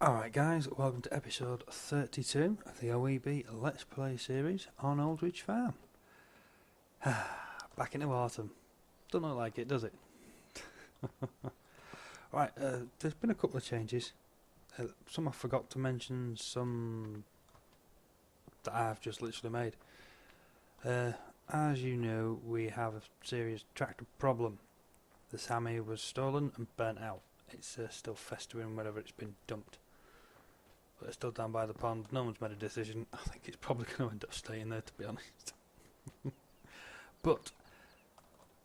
Alright guys, welcome to episode 32 of the OEB Let's Play series on Old Ridge Farm. Back into autumn. Don't look like it, does it? Right, there's been a couple of changes. Some I forgot to mention, some that I've just literally made. As you know, we have a serious tractor problem. The Sammy was stolen and burnt out. It's still festering wherever it's been dumped. But it's still down by the pond. No one's made a decision. I think it's probably going to end up staying there, to be honest. But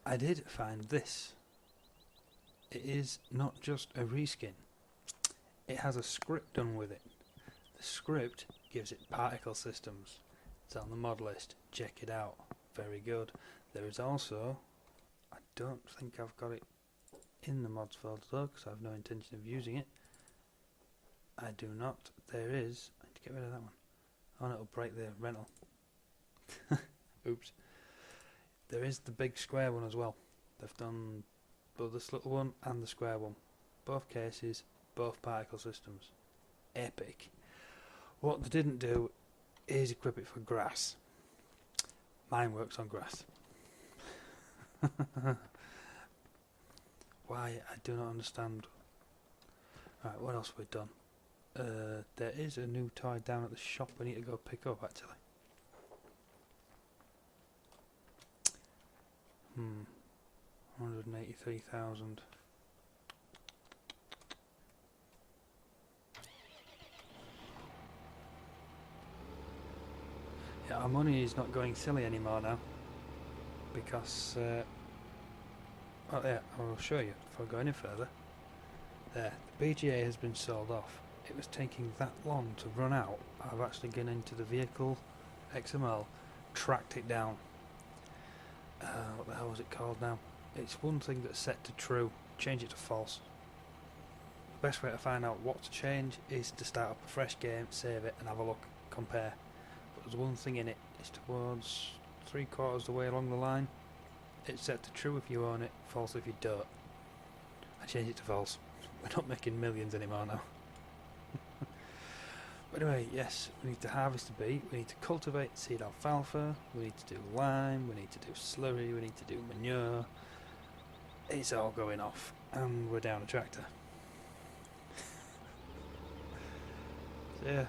I did find this. It is not just a reskin. It has a script done with it. The script gives it particle systems. It's on the mod list. Check it out. Very good. There is also, I don't think I've got it in the mods folder though, because I have no intention of using it. I do not. There is. I need to get rid of that one. Oh, and it'll break the rental. Oops. There is the big square one as well. They've done both this little one and the square one. Both cases, both particle systems. Epic. What they didn't do is equip it for grass. Mine works on grass. Why? I do not understand. Right, what else have we done? There is a new toy down at the shop we need to go pick up actually. 183,000. Yeah, our money is not going silly anymore now. Because, well yeah, I'll show you before I go any further. There, the BGA has been sold off. It was taking that long to run out. I've actually gone into the vehicle XML, tracked it down. What the hell is it called now? It's one thing that's set to true, change it to false. The best way to find out what to change is to start up a fresh game, save it and have a look, compare. But there's one thing in it, it's towards 3/4 of the way along the line. It's set to true if you own it, false if you don't. I changed it to false. We're not making millions anymore now. But anyway, yes, we need to harvest the beet, we need to cultivate seed alfalfa, we need to do lime, we need to do slurry, we need to do manure. It's all going off, and we're down a tractor. So yeah,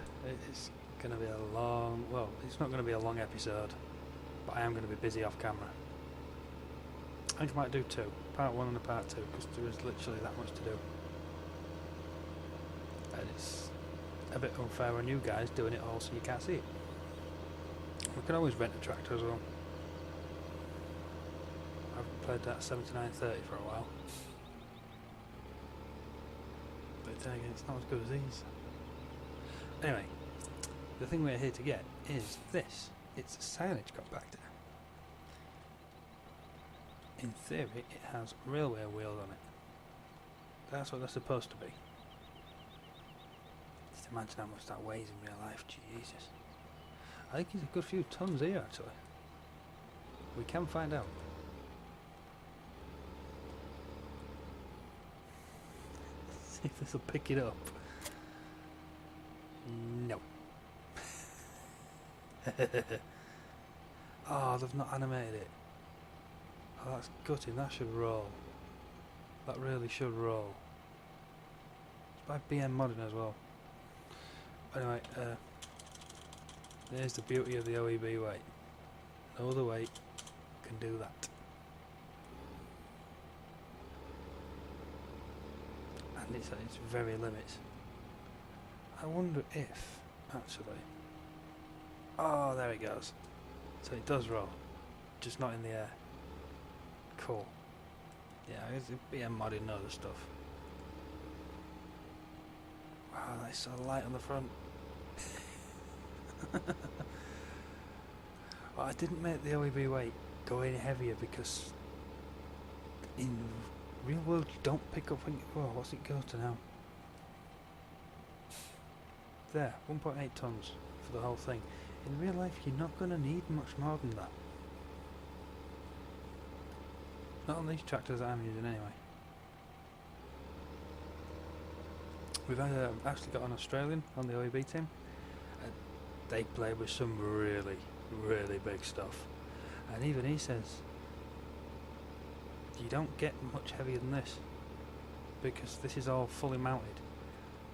it's going to be a long, well, it's not going to be a long episode, but I am going to be busy off camera. I think I might do two, part one and a part two, because there is literally that much to do. And it's a bit unfair on you guys doing it all so you can't see it. We can always rent a tractor as well. I've played that 7930 for a while. But then again, it's not as good as these. Anyway, the thing we're here to get is this. It's a silage compactor. In theory, it has railway wheels on it. That's what they're supposed to be. Just imagine how much that weighs in real life, Jesus. I think it's a good few tons here actually. We can find out. See if this will pick it up. No. Oh, they've not animated it. Oh, that's gutting. That should roll. That really should roll. It's by BM Modding as well. Anyway, there's the beauty of the OEB weight. No other weight can do that. And it's at its very limits. I wonder if, actually... Oh, there it goes. So it does roll, just not in the air. Cool. Yeah, it's BM Modding other stuff. Wow, that's so light on the front. Well, I didn't make the OEB weight go any heavier because in real world you don't pick up when you, oh, what's it go to now? There, 1.8 tons for the whole thing. In real life you're not going to need much more than that. Not on these tractors that I'm using anyway. We've actually got an Australian on the OEB team. They play with some really, really big stuff. And even he says, you don't get much heavier than this, because this is all fully mounted.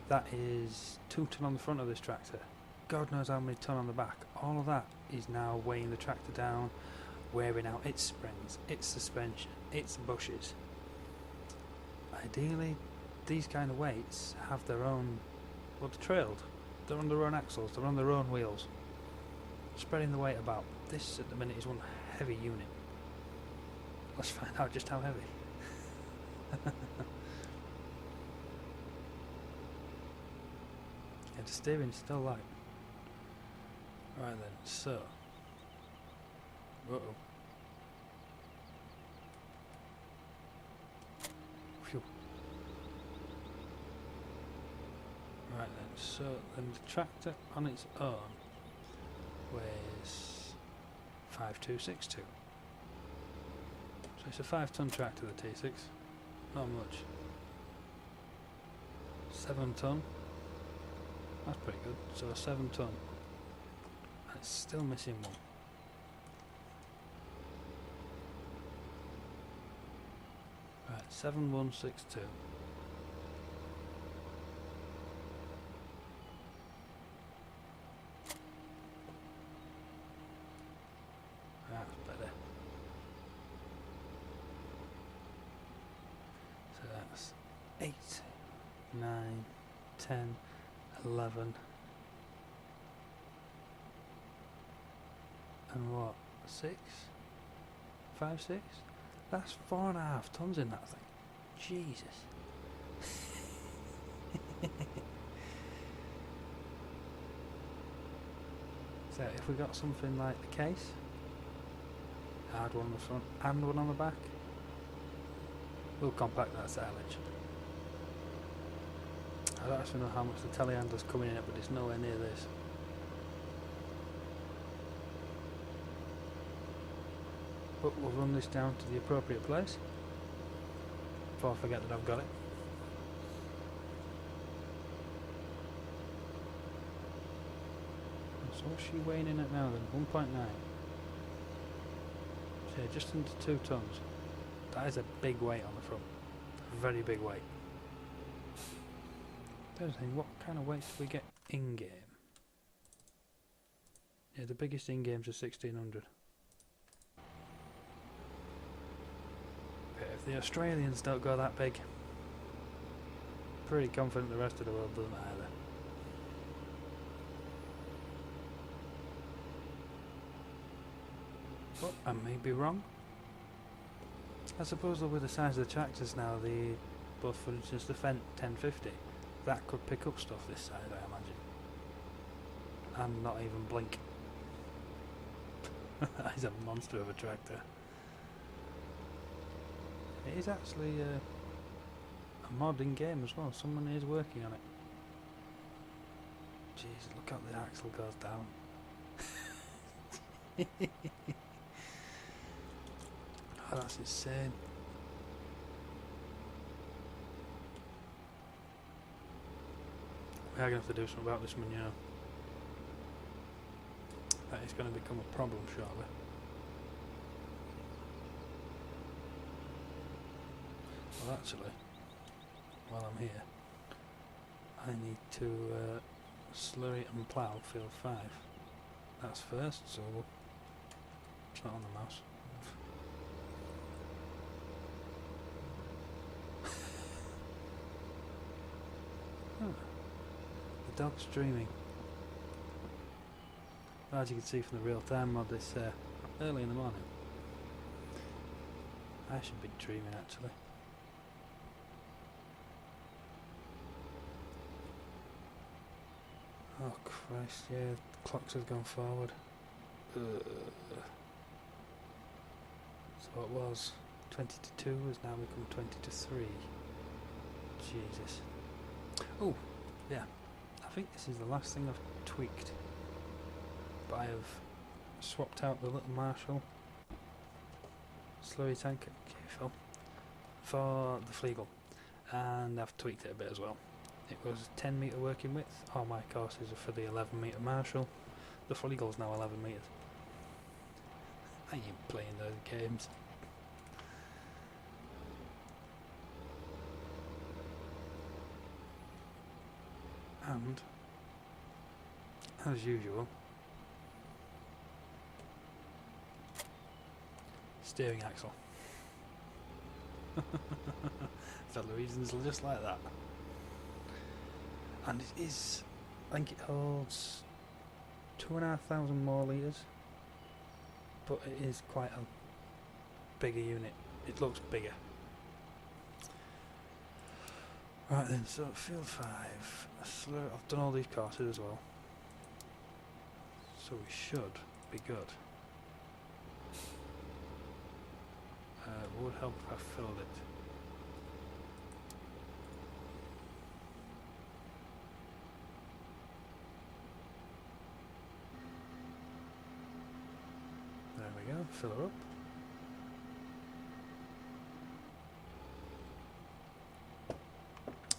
That is 2 ton on the front of this tractor. God knows how many ton on the back. All of that is now weighing the tractor down, wearing out its springs, its suspension, its bushes. Ideally, these kind of weights have their own, well, they're trailed. They're on their own axles, they're on their own wheels. Spreading the weight about. This at the minute is one heavy unit. Let's find out just how heavy. Yeah, the steering's still light. Right then, so. Uh-oh. Phew. Right then, so then the tractor on its own weighs 5262. So it's a 5 ton tractor, the T6. Not much. 7 ton. That's pretty good. So 7 ton. And it's still missing one. Right, 7162. That's better. So that's 8, 9, 10, 11, and what? 6? 5, 6? That's 4.5 tons in that thing. Jesus. So if we got something like the case, hard one on the front and one on the back, we'll compact that silage. I don't actually know how much the telehandler's coming in at, but it's nowhere near this. But we'll run this down to the appropriate place before I forget that I've got it. So what's she weighing in at now then? 1.9. So yeah, just under 2 tons. That is a big weight on the front. A very big weight. There's a thing, what kind of weights do we get in game? Yeah, the biggest in games are 1600. But if the Australians don't go that big, pretty confident the rest of the world doesn't either. But I may be wrong. I suppose though with the size of the tractors now, both for instance the Fendt 1050, that could pick up stuff this side, I imagine. And not even blink. That is a monster of a tractor. It is actually a mod in game as well. Someone is working on it. Jeez, look how the axle goes down. Oh, that's insane. We are going to have to do something about this one, you know. That is going to become a problem shortly. Well, actually, while I'm here, I need to slurry and plough field 5. That's first, so it's not on the mouse. Oh, the dog's dreaming. As you can see from the real time mod, this early in the morning. I should be dreaming actually. Oh Christ, yeah, the clocks have gone forward. So it was 20 to 2 has now become 20 to 3. Jesus. Oh, yeah. I think this is the last thing I've tweaked. But I have swapped out the little Marshall slurry tank for the Flegel. And I've tweaked it a bit as well. it was 10 metre working width. All my courses are for the 11 metre Marshall. The Full Eagle's now 11 metres. I ain't playing those games. And, as usual, steering axle. For reasons just like that. And it is, I think it holds 2,500 more litres, but it is quite a bigger unit. It looks bigger. Right then, so field 5. I've done all these courses as well, so we should be good. Would help if I filled it. There we go, fill her up.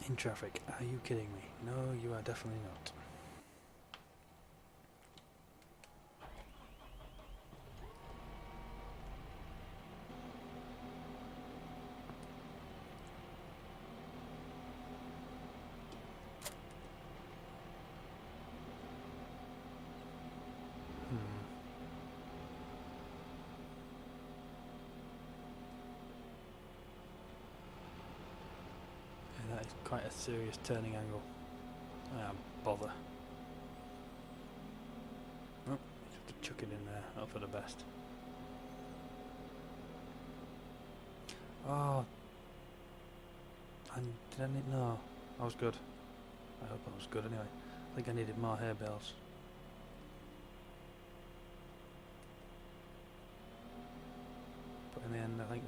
In traffic, are you kidding me? No, you are definitely not. That is quite a serious turning angle. Bother. Oh, just have to chuck it in there, hope for the best. Oh, and did I need, no, I was good. I hope I was good anyway. I think I needed more hay bales. But in the end, I think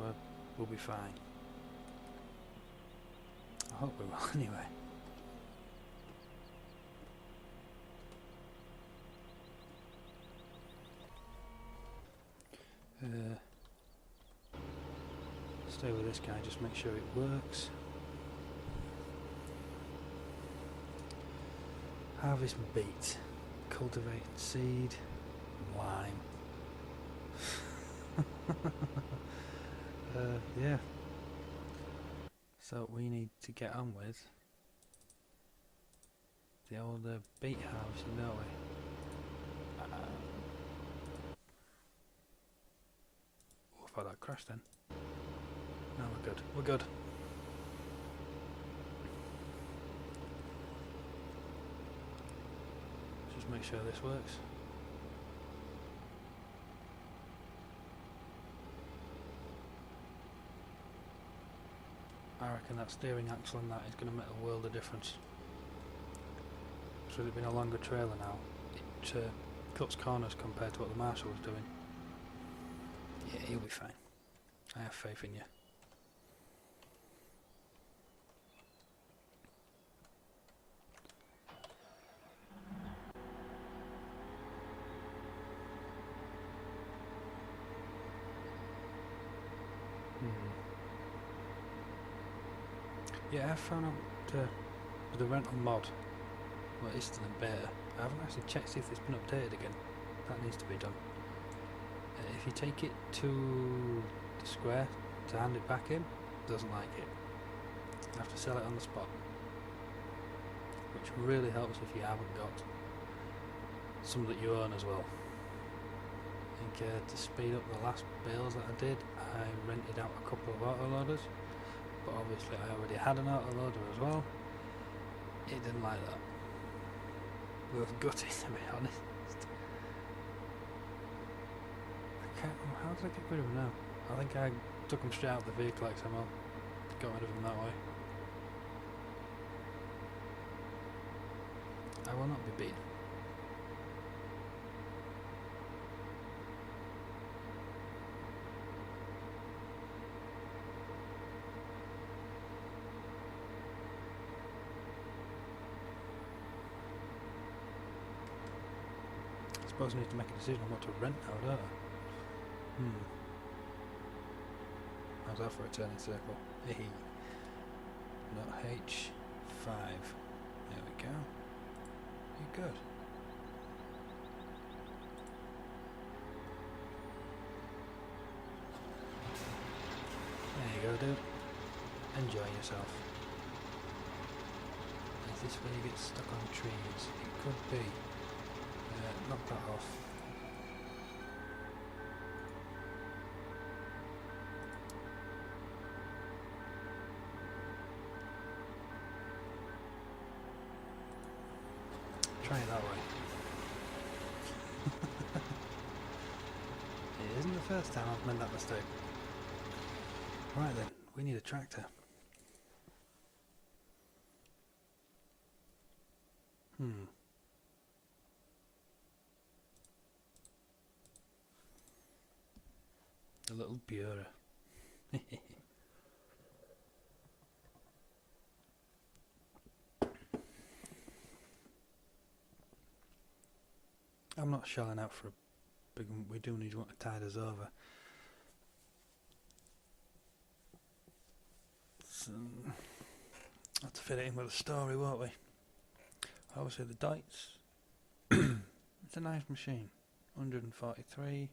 we'll be fine. I hope we will anyway. Stay with this guy, just make sure it works. Harvest beet, cultivate seed, lime. Yeah. So we need to get on with the old beet harvesting, don't we? Oh, I thought that crashed then. No, we're good. We're good. Just make sure this works. I reckon that steering axle and that is going to make a world of difference. So it's been a longer trailer now. It cuts corners compared to what the Marshall was doing. Yeah, you'll be fine. I have faith in you. Yeah, I found out with the rental mod, well, it's still in beta. I haven't actually checked to see if it's been updated again. That needs to be done. If you take it to the square to hand it back in, it doesn't like it. You have to sell it on the spot, which really helps if you haven't got some that you own as well. I think to speed up the last bales that I did, I rented out a couple of autoloaders. But obviously I already had an autoloader as well. It didn't like that. It was gutted, to be honest. How did I get rid of them now? I think I took them straight out of the vehicle XML. Got rid of them that way. I will not be beaten. I suppose I need to make a decision on what to rent now, don't I? How's that for a turning circle? Hey. Not H5. go. You're good. There you go, dude. Enjoy yourself. Is this where you get stuck on trees? It could be. Knock that off. Try it that way. It isn't the first time I've made that mistake. Right then, we need a tractor. A little Bureau. I'm not shelling out for a big one. We do need one to tide us over. So, have to fit it in with a story, won't we? Obviously the Dites. It's a nice machine. 143,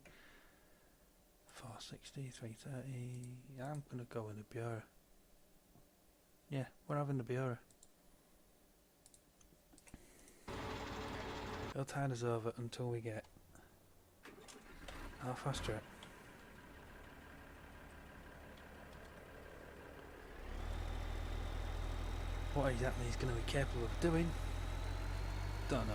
460, 330. I'm gonna go with the Bureau. Yeah, we're having the Bureau. It'll tide us over until we get our fast track. What exactly he's going to be capable of doing, don't know.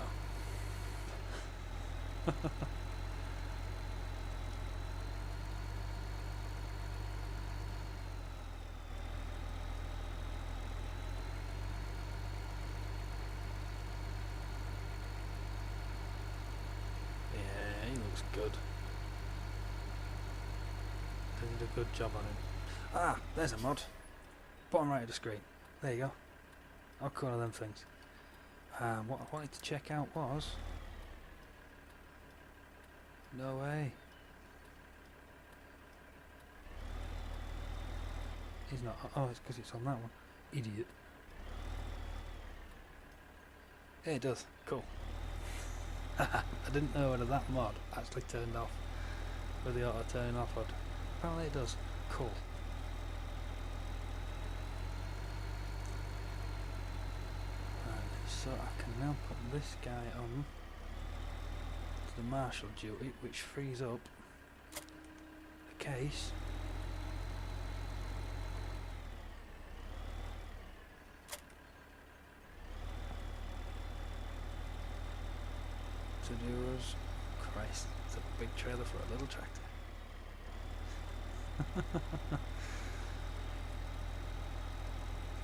Yeah, he looks good. They did a good job on him. Ah, there's a mod. Bottom right of the screen. There you go. I'll call one of them things. What I wanted to check out was... No way. He's not... Oh, it's because it's on that one. Idiot. Yeah, it does. Cool. I didn't know whether that mod actually turned off with the auto turning off mod. Apparently it does. Cool. So I can now put this guy on to the marshal duty, which frees up the case to do us. Christ, it's a big trailer for a little tractor.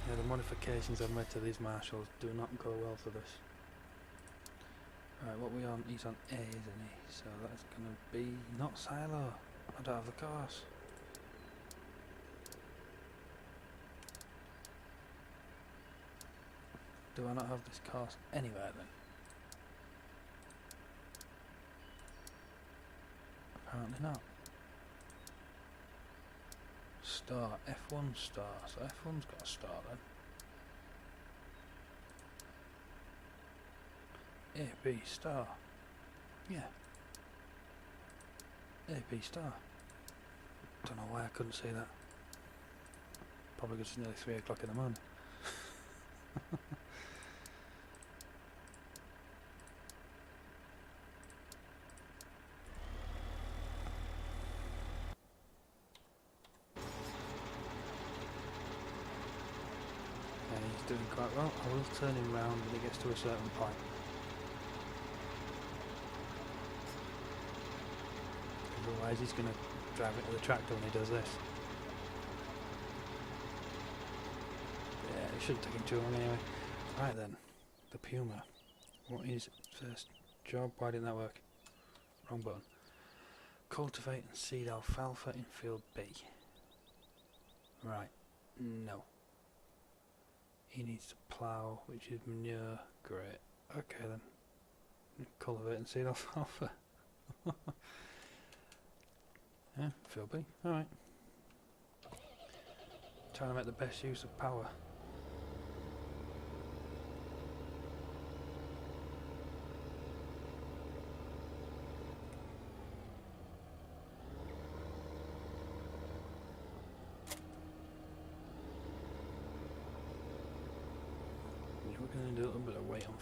Yeah, the modifications I've made to these marshals do not go well for this. Right, what we on? He's on A, isn't he? So that's going to be not silo. I don't have the course. Do I not have this course anywhere then? Apparently not. Star, F1 star, so F1's got a star then. AB star. Yeah. AB star. Don't know why I couldn't see that. Probably because it's nearly 3 o'clock in the morning. He's doing quite well. I will turn him round when he gets to a certain point. Otherwise he's going to drive into the tractor when he does this. Yeah, it shouldn't take him too long anyway. Right then, the Puma. What is first job? Why didn't that work? Wrong button. Cultivate and seed alfalfa in field B. Right, no. He needs to plough, which is manure. Great. Okay then. Cultivate and seed alfalfa. Yeah, field B. Alright. Trying to make the best use of power.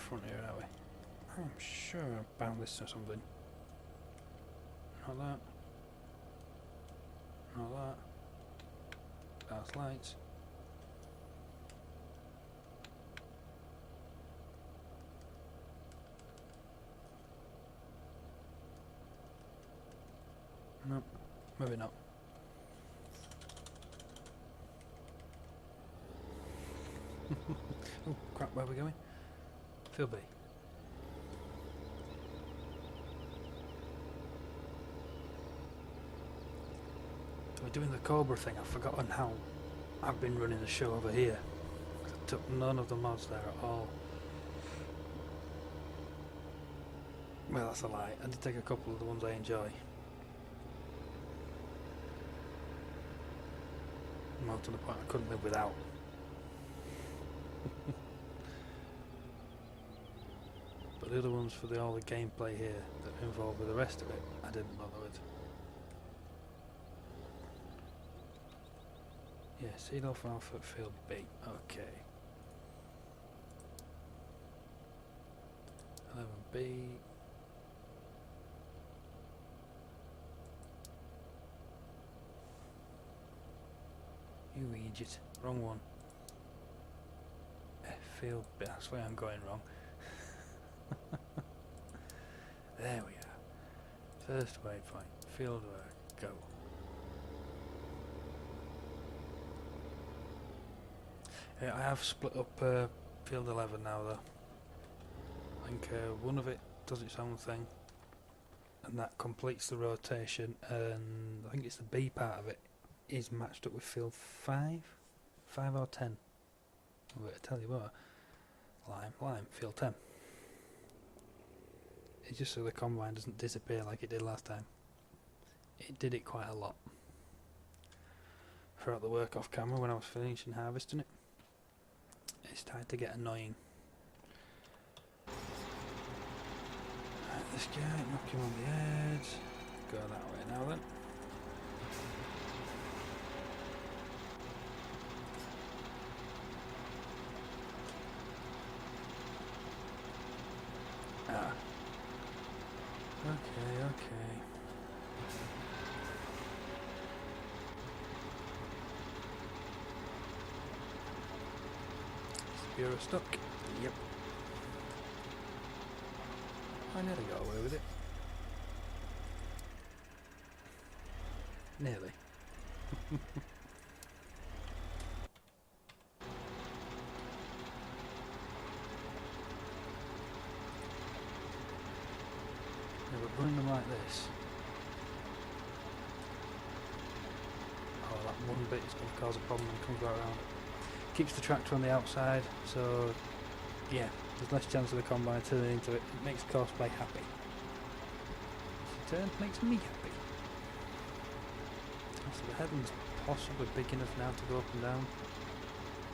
front here, are we? I'm sure I bound this to something. Not that. Not that. That's lights. Nope, maybe not. Oh crap, where are we going? Field B. So we're doing the Cobra thing. I've forgotten how I've been running the show over here. I took none of the mods there at all. Well, that's a lie. I did take a couple of the ones I enjoy. More to the point I couldn't live without. But the other ones for all the gameplay here that are involved with the rest of it, I didn't bother with. Yeah, seed off Alpha Field B. Okay. 11B. You idiot. Wrong one. Field B. That's where I'm going wrong. There we are. First waypoint. Field work. Go. I have split up field 11 now though. I think one of it does its own thing and that completes the rotation, and I think it's the B part of it is matched up with field 5 or 10. Wait, I tell you what, lime, field 10. It's just so the combine doesn't disappear like it did last time. It did it quite a lot throughout the work off camera when I was finishing harvesting it. It's starting to get annoying. Right, this guy, knock him on the head. Go that way now then. Ah. Okay. Bureau stuck. Yep. I nearly got away with it. Nearly. Yeah, but running them like this. Oh, that one bit is going to cause a problem when it comes right around. Keeps the tractor on the outside, so yeah, there's less chance of the combine turning into it. It makes CoursePlay happy. Turn makes me happy. So the headland's possibly big enough now to go up and down.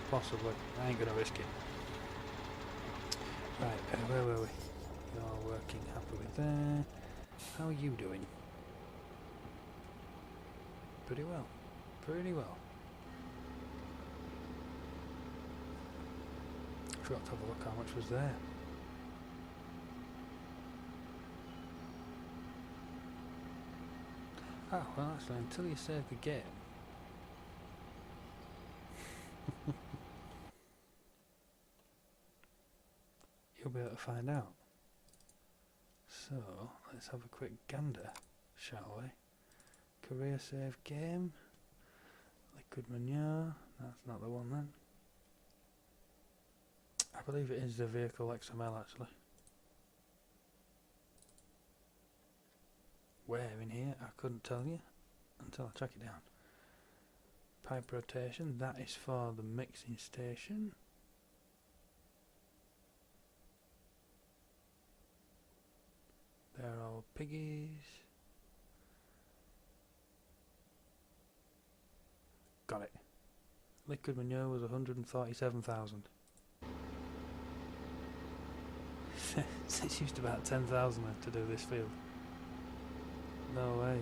Possibly. I ain't gonna risk it. Right, where were we? You're working happily there. How are you doing? Pretty well. Pretty well. Forgot to have a look how much was there. Oh, well actually, until you save the game. You'll be able to find out. So, let's have a quick gander, shall we? Career save game. Liquid manure. That's not the one then. I believe it is the vehicle XML actually. Where in here? I couldn't tell you until I track it down. Pipe rotation, that is for the mixing station. They're all piggies. Got it. Liquid manure was 147,000. It's used about 10,000 to do this field. No way.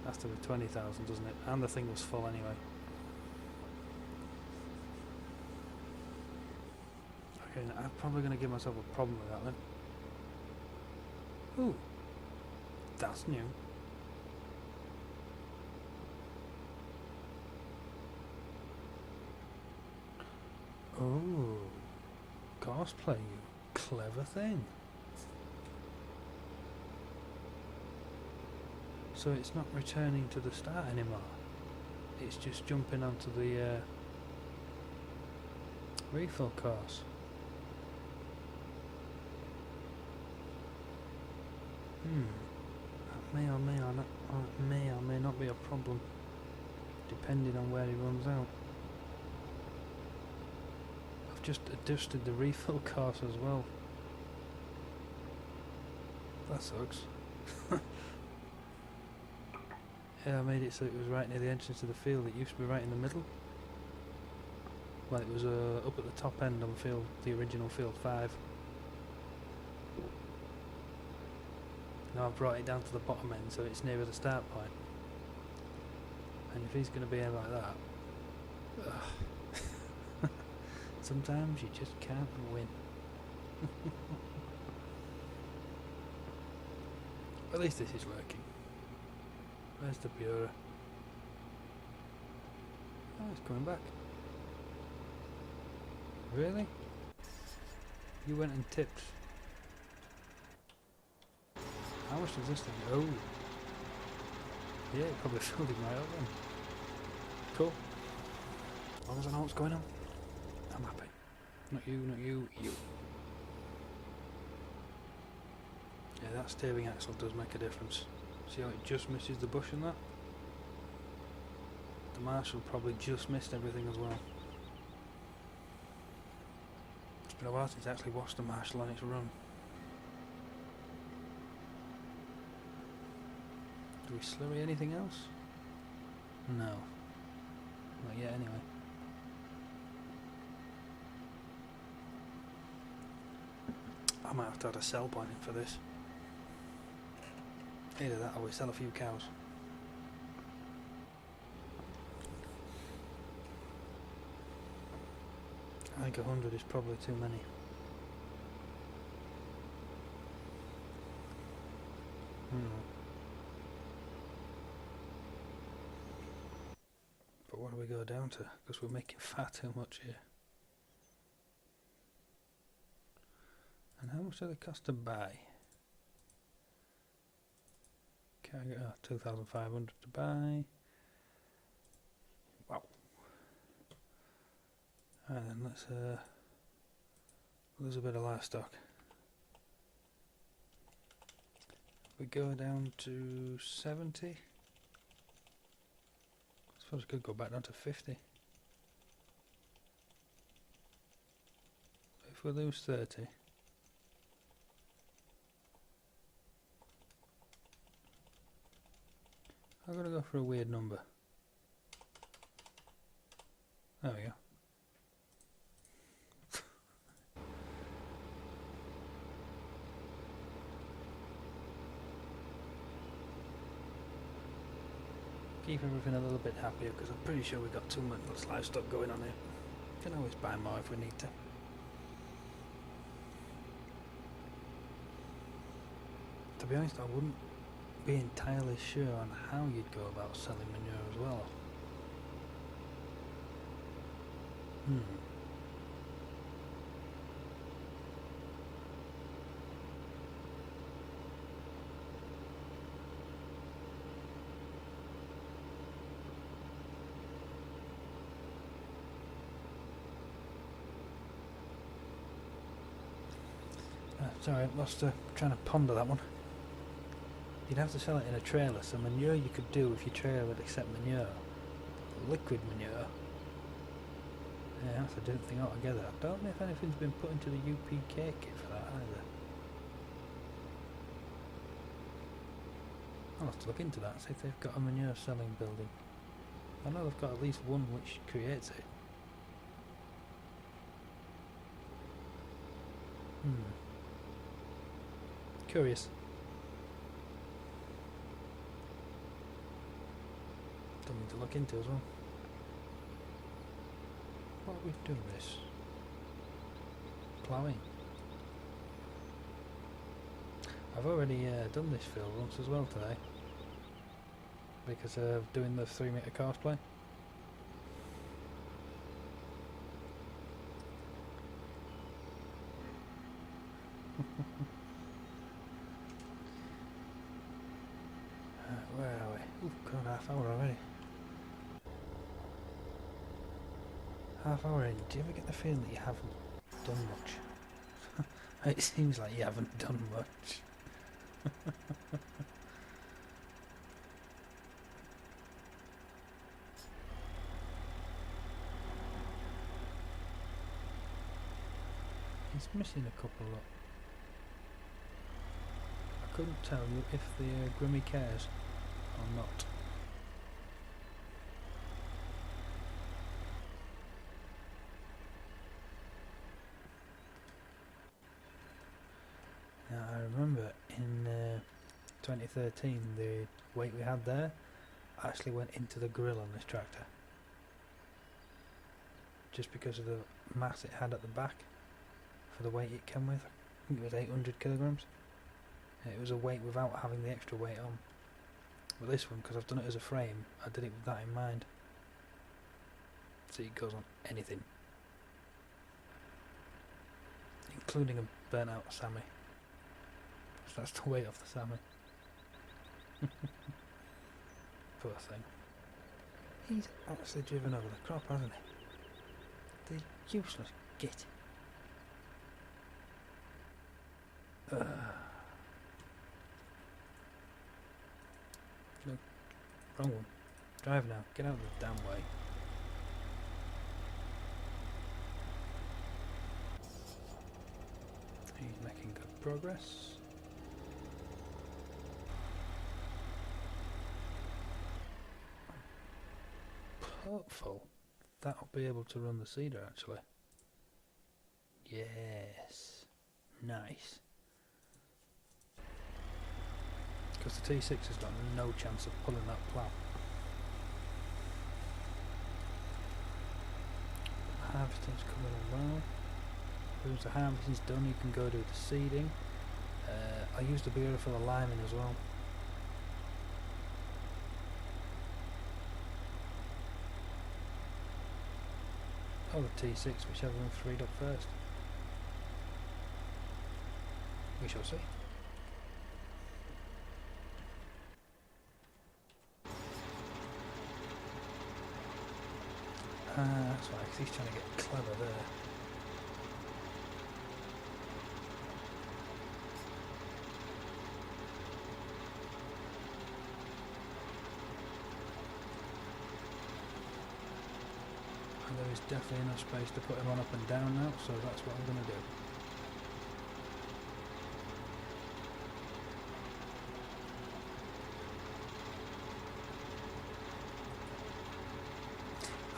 Has to be 20,000, doesn't it? And the thing was full anyway. Okay, I'm probably going to give myself a problem with that then. Ooh, that's new. Oh, CoursePlay, you clever thing. So it's not returning to the start anymore. It's just jumping onto the refill course. That may or may not be a problem, depending on where he runs out. I've just adjusted the refill course as well. That sucks. Yeah, I made it so it was right near the entrance to the field. It used to be right in the middle. Well, it was up at the top end on the original field 5. Now I've brought it down to the bottom end so it's nearer the start point. And if he's going to behave like that, sometimes you just can't win. At least this is working. Where's the Bureau? Oh, it's coming back. Really? You went and tipped. How much does this thing? Oh. Yeah, it probably filled him right up then. Cool. As long as I know what's going on, I'm happy. Not you, not you, you. Yeah, that steering axle does make a difference. See how it just misses the bush in that? The Marshall probably just missed everything as well. It's been a while since I actually watched the Marshall on its run. Do we slurry anything else? No. Not yet anyway. I might have to add a sell point in for this. Either that or we sell a few cows. I think 100 is probably too many. But what do we go down to? Because we're making far too much here. And how much do they cost to buy? Can I get 2,500 to buy? Wow. Alright then, let's lose a bit of livestock. We go down to 70. I suppose we could go back down to 50. If we lose 30. I'm gonna go for a weird number. There we go. Keep everything a little bit happier because I'm pretty sure we've got too much livestock going on here. Can always buy more if we need to. To be honest, I wouldn't be entirely sure on how you'd go about selling manure as well. Sorry, I lost trying to ponder that one. You'd have to sell it in a trailer, so manure you could do if your trailer would accept manure. Liquid manure? Yeah, that's a different thing altogether. I don't know if anything's been put into the UPK kit for that either. I'll have to look into that, see if they've got a manure selling building. I know they've got at least one which creates it. Curious. Something to look into as well. What are we doing this? ploughing. I've already done this field once as well today because of doing the 3 metre course play. Where are we? Ooh, God, half hour already. Half hour in. Do you ever get the feeling that you haven't done much? It seems like you haven't done much. He's missing a couple up. I couldn't tell you if the Grimmy cares or not. Now I remember in 2013 the weight we had there actually went into the grill on this tractor. Just because of the mass it had at the back for the weight it came with. I think it was 800 kilograms. It was a weight without having the extra weight on. But this one, because I've done it as a frame, I did it with that in mind. So it goes on anything. Including a burnt out Sammy. So that's the weight of the Sammy. Poor thing. He's actually driven over the crop, hasn't he? The useless git. No, wrong one. Drive now. Get out of the damn way. He's making good progress. Hopeful that'll be able to run the seeder actually. Yes. Nice. Because the T6 has got no chance of pulling that plough. Harvesting's coming along. Once the harvesting's done, you can go do the seeding. I used the bearer for the liming as well. Or the T6, whichever one freed up first. We shall see. That's right, 'cause he's trying to get clever there. And there is definitely enough space to put him on up and down now, so that's what I'm going to do.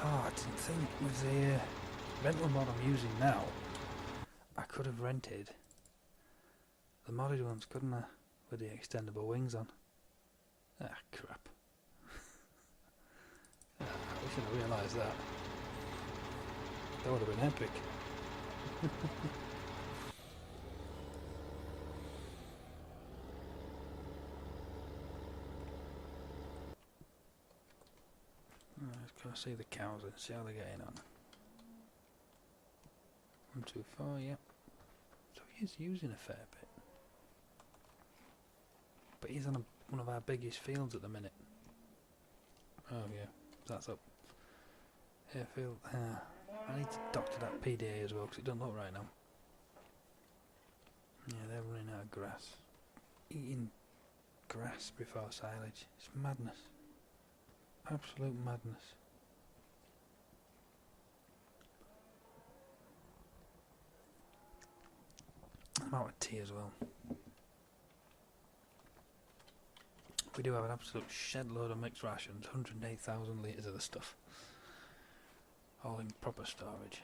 Oh, I didn't think with the rental mod I'm using now, I could have rented the modded ones, couldn't I? With the extendable wings on. Ah, crap. I should have realised that. That would have been epic. Let's go see the cows and see how they're getting on. 1, 2, 4, yep. So he is using a fair bit. But he's on one of our biggest fields at the minute. Oh yeah, that's up. Yeah, field. I need to doctor that PDA as well because it doesn't look right now. Yeah, they're running out of grass. Eating grass before silage. It's madness. Absolute madness. I'm out of tea as well. We do have an absolute shed load of mixed rations, 108,000 litres of the stuff. All in proper storage.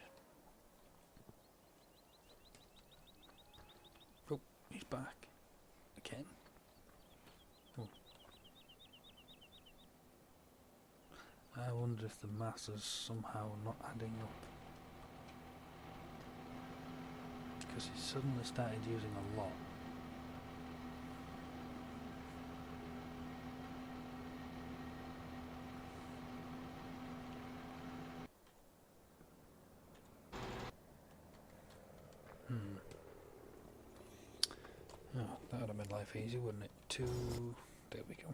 Oh, he's back. Again. Oh. I wonder if the mass is somehow not adding up. because he suddenly started using a lot. Oh, that would have made life easy, wouldn't it? There we go.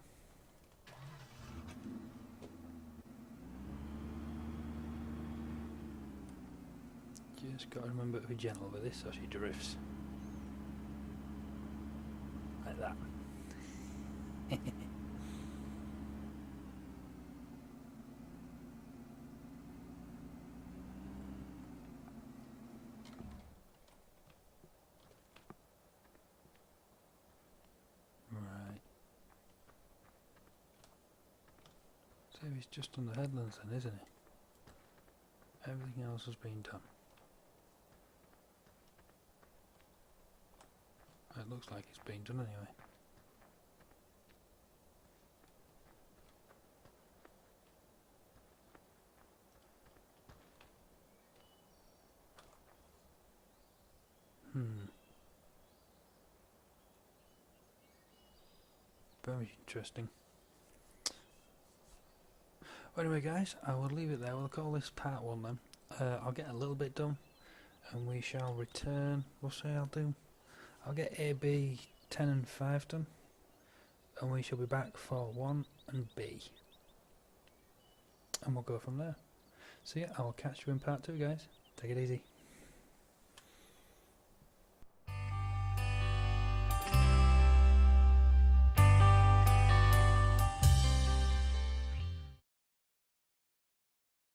Just got to remember to be gentle with this, or she drifts. Like that. Right. So he's just on the headlands then, isn't he? Everything else has been done. It looks like it's been done anyway. Very interesting. Well, anyway guys, I will leave it there. We'll call this part 1 then. I'll get a little bit done and we shall return. We'll say I'll get A, B, 10 and 5 done, and we shall be back for 1 and B. And we'll go from there. So yeah, I will catch you in part 2 guys. Take it easy.